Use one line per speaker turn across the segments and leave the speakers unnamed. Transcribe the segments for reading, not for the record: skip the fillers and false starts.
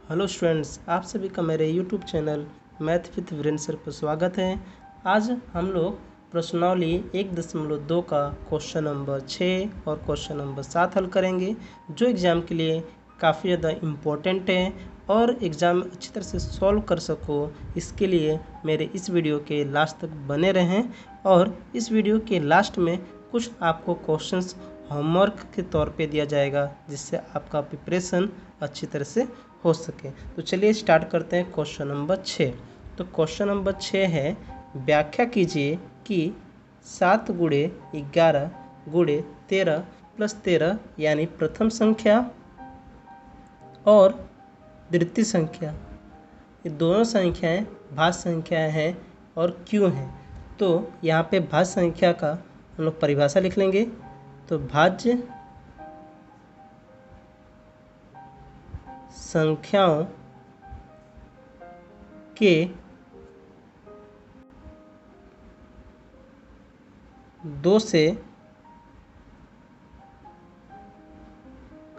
Hello students, आप सभी का मेरे YouTube channel math with Virendra sir पर स्वागत है। आज हम लोग प्रश्नावली 1.2 का क्वेश्चन नंबर 6 और क्वेश्चन नंबर 7 हल करेंगे, जो एग्ज़ाम के लिए काफ़ी ज़्यादा इम्पोर्टेंट है और एग्ज़ाम अच्छी तरह से सॉल्व कर सको, इसके लिए मेरे इस वीडियो के लास्ट तक बने रहें। और इस वीडियो के लास्ट में कुछ आपको क्वेश्चंस होमवर्क के तौर पे दिया जाएगा, जिससे आपका प्रिपरेशन अच्छी तरह से हो सके। तो चलिए स्टार्ट करते हैं क्वेश्चन नंबर 6। तो क्वेश्चन नंबर 6 है, व्याख्या कीजिए कि 7 गुणे 11 गुणे 13 प्लस 13 यानी प्रथम संख्या और द्वितीय संख्या, ये दोनों संख्याएं भाज्य संख्याएं हैं और क्यों हैं। तो यहाँ पे भाज्य संख्या का हम लोग परिभाषा लिख लेंगे। तो भाज्य संख्याओं के दो से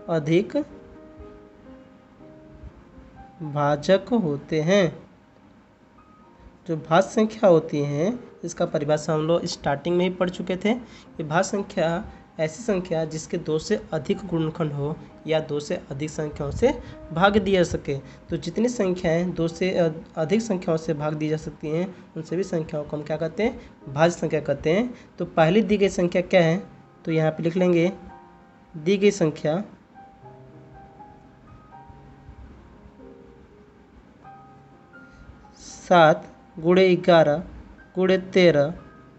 अधिक भाजक होते हैं। जो भाज्य संख्या होती हैं, इसका परिभाषा हम लोग स्टार्टिंग में ही पढ़ चुके थे कि भाज्य संख्या ऐसी संख्या जिसके 2 से अधिक गुणनखंड हो या 2 से अधिक संख्याओं से भाग दिया जा सके। तो जितनी संख्याएं 2 से अधिक संख्याओं से भाग दी जा सकती हैं, उन सभी संख्याओं को हम क्या कहते हैं, भाज्य संख्या कहते हैं। तो पहली दी गई संख्या क्या है, तो यहाँ पे लिख लेंगे दी गई संख्या 7 गुणे 11 गुणे 13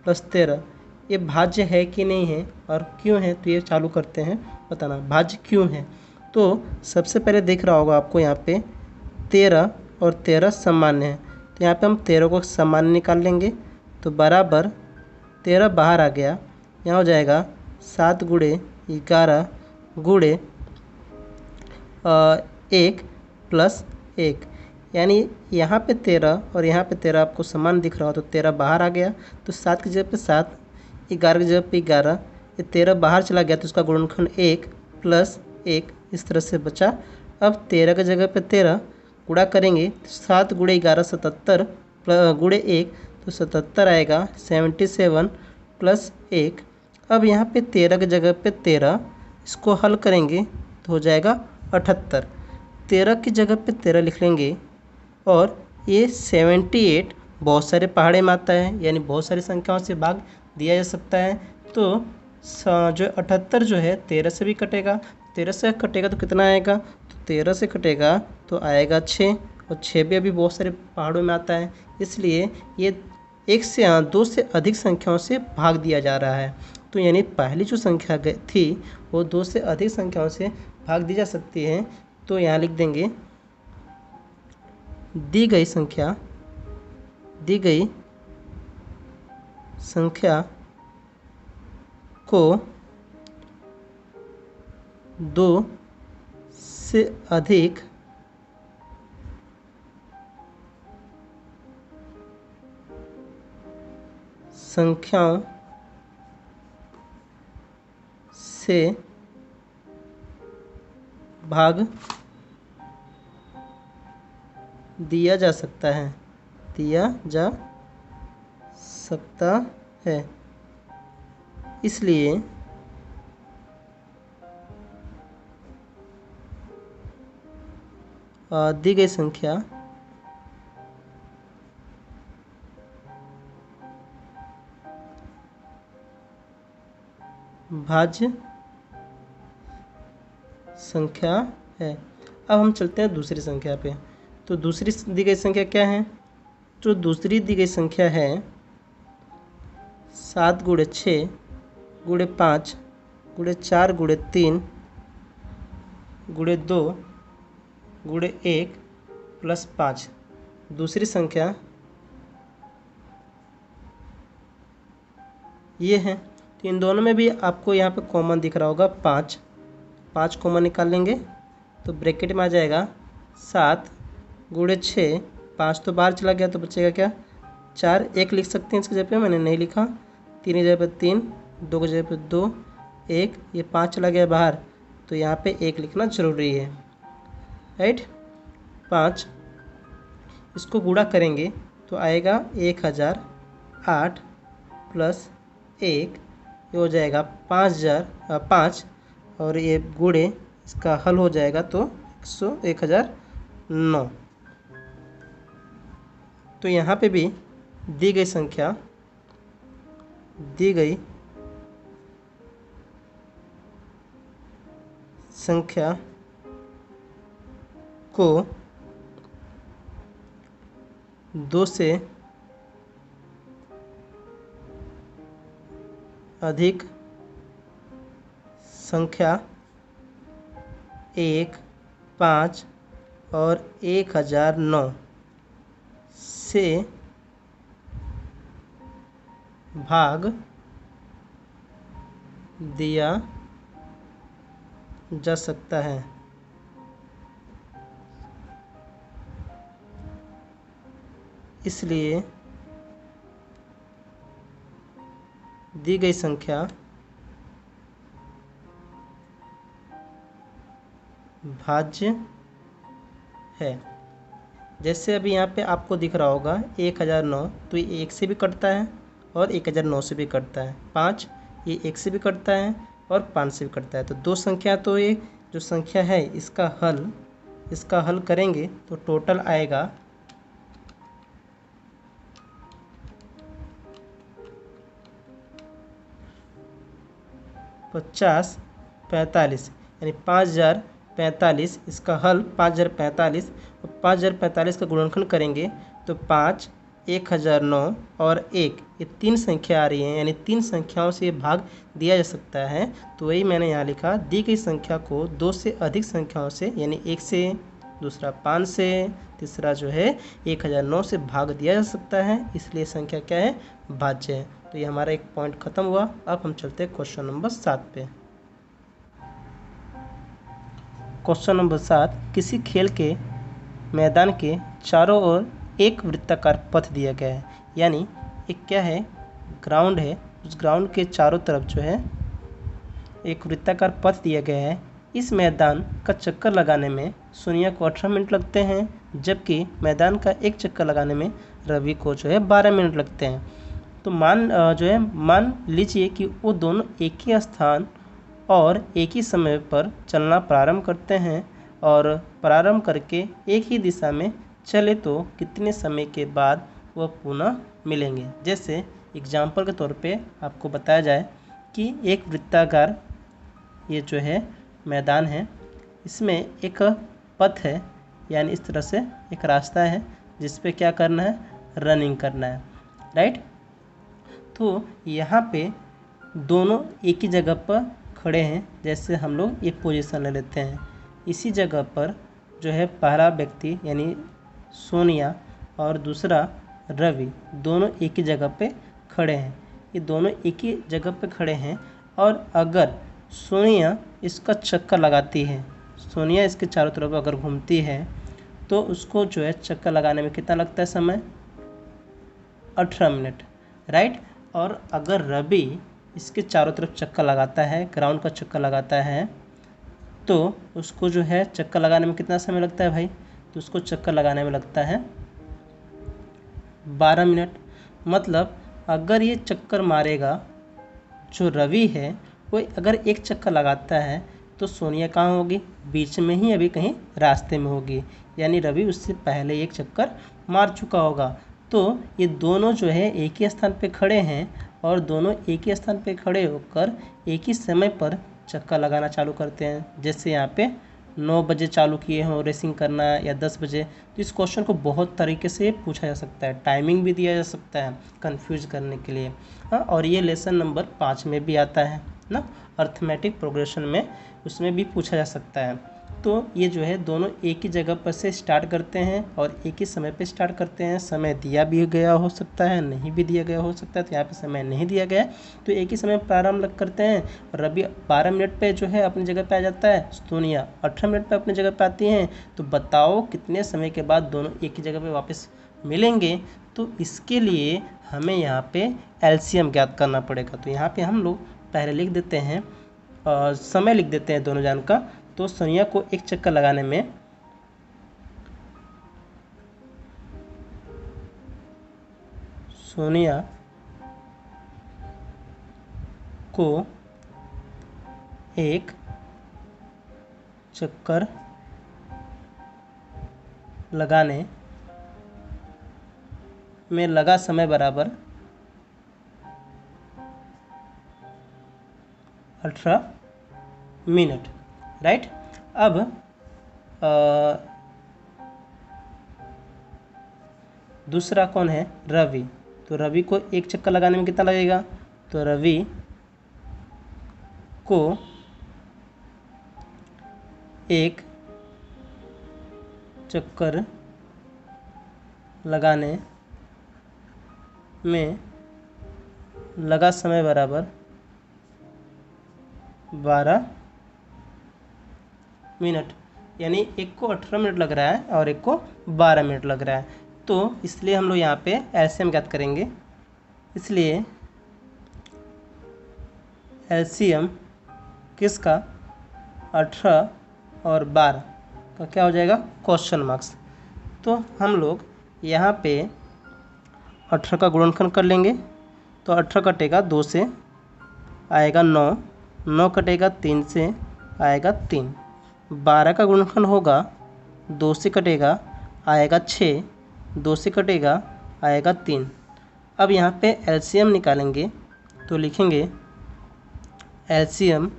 प्लस 13 ये भाज्य है कि नहीं है और क्यों है। तो ये चालू करते हैं बताना भाज्य क्यों है। तो सबसे पहले देख रहा होगा आपको यहाँ पे 13 और 13 सामान्य है। तो यहाँ पे हम 13 को सामान्य निकाल लेंगे, तो बराबर 13 बाहर आ गया, यहाँ हो जाएगा 7 गुणे 11 गुणे 1 प्लस 1, यानी यहाँ पे 13 और यहाँ पे 13 आपको समान दिख रहा हो, तो 13 बाहर आ गया। तो 7 की जगह पे 7, 11 की जगह पे 11, ये 13 बाहर चला गया, तो इसका गुणनखंड 1 प्लस 1 इस तरह से बचा। अब 13 की जगह पे 13 गुणा करेंगे, 7 गुणे 11 77 गुणे 1, तो 77 आएगा 77 प्लस 1। अब यहाँ पे 13 की जगह पे 13 इसको हल करेंगे तो हो जाएगा 78। 13 की जगह पे 13 लिख लेंगे और ये 78 बहुत सारे पहाड़े में आता है, यानी बहुत सारी संख्याओं से भाग दिया जा सकता है। तो जो 78 जो है 13 से भी कटेगा, 13 से कटेगा तो कितना आएगा, तो 13 से कटेगा तो आएगा 6, और 6 भी अभी बहुत सारे पहाड़ों में आता है, इसलिए ये 2 से अधिक संख्याओं से भाग दिया जा रहा है। तो यानी पहली जो संख्या थी वो 2 से अधिक संख्याओं से भाग दी जा सकती है। तो यहाँ लिख देंगे दी गई संख्या को 2 से अधिक संख्याओं से भाग दिया जा सकता है, इसलिए दी गई संख्या भाज्य संख्या है। अब हम चलते हैं दूसरी संख्या पे। तो दूसरी दी गई संख्या क्या है, जो दूसरी दी गई संख्या है 7 गुणे 6 गुणे 5 गुणे 4 गुणे 3 गुणे 2 गुणे 1 प्लस 5। दूसरी संख्या ये है। तो इन दोनों में भी आपको यहाँ पे कॉमन दिख रहा होगा 5 कॉमन निकाल लेंगे, तो ब्रैकेट में आ जाएगा 7 गुणे 6, 5 तो बाहर चला गया तो बचेगा क्या 4, 1 लिख सकते हैं इसकी जगह पे, मैंने नहीं लिखा। 3 की जगह पे 3, 2 की जगह पे 2, 1, ये 5 चला गया बाहर, तो यहाँ पे 1 लिखना ज़रूरी है, राइट। 5, इसको गुणा करेंगे तो आएगा 1008 प्लस 1, ये हो जाएगा 5 और ये गुणे इसका हल हो जाएगा तो 1009। तो यहाँ पे भी दी गई संख्या को 2 से अधिक संख्या 1, 5 और 1009 से भाग दिया जा सकता है। इसलिए दी गई संख्या भाज्य है। जैसे अभी यहाँ पे आपको दिख रहा होगा 1009, तो ये 1 से भी कटता है और 1009 से भी कटता है। 5 ये 1 से भी कटता है और 5 से भी कटता है। तो दो संख्या, तो ये जो संख्या है इसका हल करेंगे तो टोटल आएगा 5045, यानी 5045। इसका हल 5045 और 5045 का गुणनखंड करेंगे तो 5, 1009 और 1, ये 3 संख्या आ रही हैं, यानी 3 संख्याओं से भाग दिया जा सकता है। तो वही मैंने यहाँ लिखा, दी गई संख्या को 2 से अधिक संख्याओं से, यानी 1 से, दूसरा 5 से, तीसरा जो है 1009 से भाग दिया जा सकता है। इसलिए संख्या क्या है? भाज्य है। तो ये हमारा एक पॉइंट खत्म हुआ। अब हम चलते हैं क्वेश्चन नंबर 7 पे। क्वेश्चन नंबर 7, किसी खेल के मैदान के चारों ओर एक वृत्ताकार पथ दिया गया है। यानी एक क्या है? ग्राउंड है। उस ग्राउंड के चारों तरफ जो है एक वृत्ताकार पथ दिया गया है। इस मैदान का चक्कर लगाने में सोनिया को 18 मिनट लगते हैं, जबकि मैदान का एक चक्कर लगाने में रवि को जो है 12 मिनट लगते हैं। तो मान लीजिए कि वो दोनों एक ही स्थान और एक ही समय पर चलना प्रारंभ करते हैं और प्रारंभ करके एक ही दिशा में चले तो कितने समय के बाद वह पुनः मिलेंगे। जैसे एग्जाम्पल के तौर पे आपको बताया जाए कि एक वृत्ताकार ये जो है मैदान है, इसमें एक पथ है, यानी इस तरह से एक रास्ता है जिस पे क्या करना है? रनिंग करना है, राइट। तो यहाँ पे दोनों एक ही जगह पर खड़े हैं। जैसे हम लोग एक पोजीशन ले लेते हैं, इसी जगह पर जो है पहला व्यक्ति यानी सोनिया और दूसरा रवि, दोनों एक ही जगह पे खड़े हैं। ये दोनों एक ही जगह पे खड़े हैं और अगर सोनिया इसका चक्कर लगाती है, सोनिया इसके चारों तरफ अगर घूमती है तो उसको जो है चक्कर लगाने में कितना लगता है समय? 18 मिनट, राइट। और अगर रवि इसके चारों तरफ चक्कर लगाता है, ग्राउंड का चक्कर लगाता है, तो उसको जो है चक्कर लगाने में कितना समय लगता है भाई? तो उसको चक्कर लगाने में लगता है 12 मिनट। मतलब अगर ये चक्कर मारेगा, जो रवि है वो अगर एक चक्कर लगाता है तो सोनिया कहाँ होगी? बीच में ही, अभी कहीं रास्ते में होगी, यानी रवि उससे पहले एक चक्कर मार चुका होगा। तो ये दोनों जो है एक ही स्थान पे खड़े हैं और दोनों एक ही स्थान पे खड़े होकर एक ही समय पर चक्कर लगाना चालू करते हैं। जैसे यहाँ पे 9 बजे चालू किए हों रेसिंग करना या 10 बजे। तो इस क्वेश्चन को बहुत तरीके से पूछा जा सकता है, टाइमिंग भी दिया जा सकता है कंफ्यूज करने के लिए। हाँ, और ये लेसन नंबर 5 में भी आता है ना, अर्थमेटिक प्रोग्रेशन में, उसमें भी पूछा जा सकता है। तो ये जो है दोनों एक ही जगह पर से स्टार्ट करते हैं और एक ही समय पे स्टार्ट करते हैं। समय दिया भी गया हो सकता है, नहीं भी दिया गया हो सकता है। तो यहाँ पे समय नहीं दिया गया है तो एक ही समय प्रारंभ करते हैं। रवि 12 मिनट पे जो है अपनी जगह पे आ जाता है, सोनिया 18 मिनट पे अपनी जगह पे आती हैं। तो बताओ कितने समय के बाद दोनों एक ही जगह पे वापस मिलेंगे। तो इसके लिए हमें यहाँ पे एलसीएम ज्ञात करना पड़ेगा। तो यहाँ पे हम लोग पहले लिख देते हैं और समय लिख देते हैं दोनों जान का। तो सोनिया को एक चक्कर लगाने में सोनिया को एक चक्कर लगाने में लगा समय बराबर 18 मिनट। राइट। अब दूसरा कौन है? रवि। तो रवि को एक चक्कर लगाने में कितना लगेगा? तो रवि को एक चक्कर लगाने में लगा समय बराबर 12 मिनट। यानी एक को 18 मिनट लग रहा है और एक को 12 मिनट लग रहा है। तो इसलिए हम लोग यहाँ पे एलसीएम ज्ञात करेंगे। इसलिए एलसीएम किसका? 18 और 12 का क्या हो जाएगा? Question marks. तो हम लोग यहाँ पे 18 का गुणनखंड कर लेंगे। तो 18 कटेगा 2 से, आएगा 9, 9 कटेगा 3 से, आएगा 3। 12 का गुणनखंड होगा 2 से कटेगा, आएगा 6, 2 से कटेगा, आएगा 3। अब यहाँ पे एलसीएम निकालेंगे तो लिखेंगे एलसीएम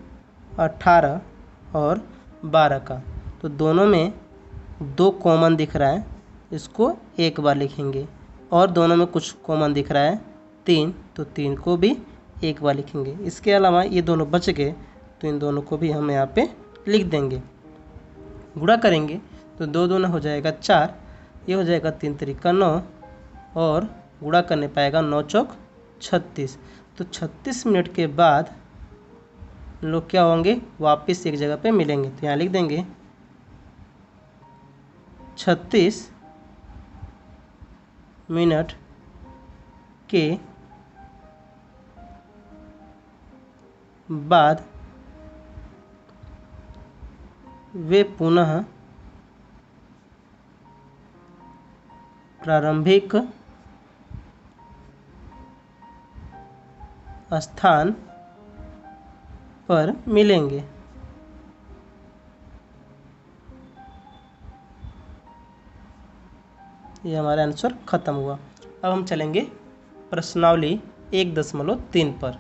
18 और 12 का। तो दोनों में 2 कॉमन दिख रहा है, इसको एक बार लिखेंगे। और दोनों में कुछ कॉमन दिख रहा है 3, तो 3 को भी एक बार लिखेंगे। इसके अलावा ये दोनों बच गए तो इन दोनों को भी हम यहाँ पे लिख देंगे। गुणा करेंगे तो 2 दूना हो जाएगा 4, ये हो जाएगा 3 त्रिका 9, और गुणा करने पाएगा 9 चौक 36। तो 36 मिनट के बाद लोग क्या होंगे? वापस एक जगह पे मिलेंगे। तो यहाँ लिख देंगे 36 मिनट के बाद वे पुनः प्रारंभिक स्थान पर मिलेंगे। ये हमारा आंसर खत्म हुआ। अब हम चलेंगे प्रश्नावली 1.3 पर।